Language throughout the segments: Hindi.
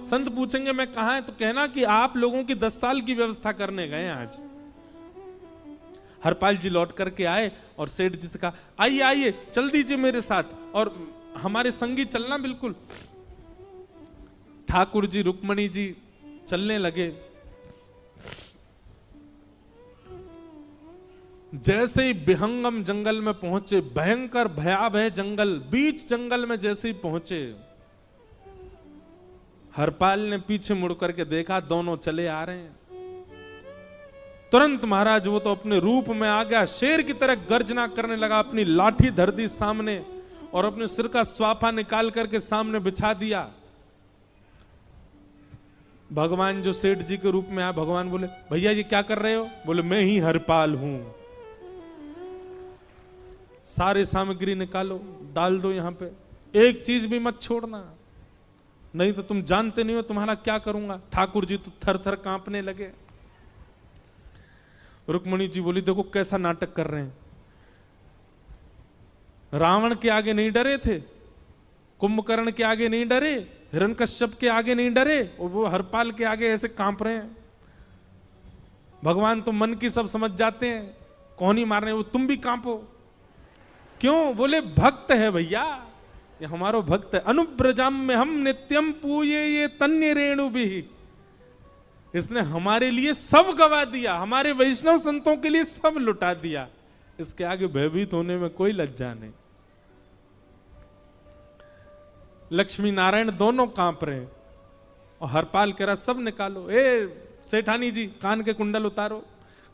संत पूछेंगे मैं कहाँ है, तो कहना कि आप लोगों की 10 साल की व्यवस्था करने गए आज। हरपाल जी लौट करके आए और सेठ जी से कहा आइए आइए चल दीजिए मेरे साथ और हमारे संगी चलना बिल्कुल। ठाकुर जी रुक्मणी जी चलने लगे। जैसे ही विहंगम जंगल में पहुंचे, भयंकर भयावह जंगल, बीच जंगल में जैसे ही पहुंचे, हरपाल ने पीछे मुड़ करके देखा, दोनों चले आ रहे हैं। तुरंत महाराज वो तो अपने रूप में आ गया, शेर की तरह गर्जना करने लगा, अपनी लाठी धर दी सामने और अपने सिर का स्वाफा निकाल करके सामने बिछा दिया। भगवान जो सेठ जी के रूप में आया, भगवान बोले भैया ये क्या कर रहे हो? बोले मैं ही हरपाल हूं। सारे सामग्री निकालो, डाल दो यहां पे, एक चीज भी मत छोड़ना, नहीं तो तुम जानते नहीं हो तुम्हारा क्या करूंगा। ठाकुर जी तो थर थर कांपने लगे। रुक्मणी जी बोली देखो कैसा नाटक कर रहे हैं, रावण के आगे नहीं डरे थे, कुंभकर्ण के आगे नहीं डरे, हिरण्यकश्यप के आगे नहीं डरे, और वो हरपाल के आगे ऐसे कांप रहे हैं। भगवान तो मन की सब समझ जाते हैं, कौन ही मारने, वो तुम भी कांपो क्यों? बोले भक्त है भैया, ये हमारो भक्त है। अनुब्रजाम में हम नित्यम पूये ये तन्य रेणु भी, इसने हमारे लिए सब गवा दिया, हमारे वैष्णव संतों के लिए सब लुटा दिया, इसके आगे भयभीत होने में कोई लज्जा नहीं। लक्ष्मी नारायण दोनों कांप रहे और हरपाल कह रहा सब निकालो। ए सेठानी जी कान के कुंडल उतारो।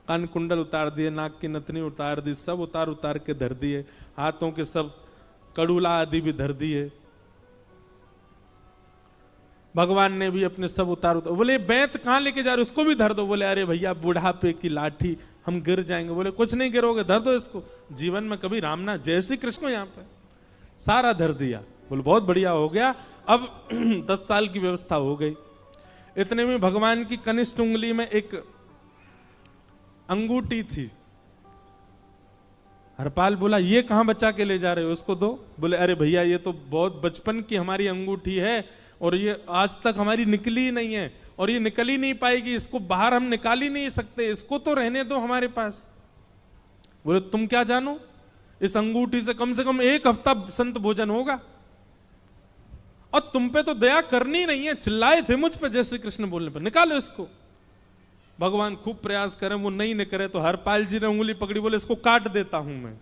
कान कुंडल उतार दिए, नाक की नथनी उतार दी, सब उतार उतार के धर दिए, हाथों के सब कड़ूला आदि भी धर दिए। भगवान ने भी अपने सब उतार। बोले बैंत कहां लेके जा रहे, उसको भी धर दो। बोले अरे भैया बुढ़ापे की लाठी, हम गिर जाएंगे। बोले कुछ नहीं गिरोगे, धर दो इसको, जीवन में कभी राम ना, जय श्री कृष्ण यहां पे सारा धर दिया। बोले बहुत बढ़िया हो गया, अब 10 साल की व्यवस्था हो गई। इतने में भगवान की कनिष्ठ उंगली में एक अंगूठी थी। हरपाल बोला ये कहां बचा के ले जा रहे हो, उसको दो। बोले अरे भैया ये तो बहुत बचपन की हमारी अंगूठी है और ये आज तक हमारी निकली ही नहीं है और ये निकल ही नहीं पाएगी, इसको बाहर हम निकाल ही नहीं सकते, इसको तो रहने दो हमारे पास। बोले तुम क्या जानो, इस अंगूठी से कम 1 हफ्ता संत भोजन होगा और तुम पे तो दया करनी नहीं है। चिल्लाए थे मुझ पे जय श्री कृष्ण बोलने पर, निकालो इसको। भगवान खूब प्रयास करें, वो नहीं निकले तो हरपाल जी ने उंगली पकड़ी, बोले इसको काट देता हूं मैं।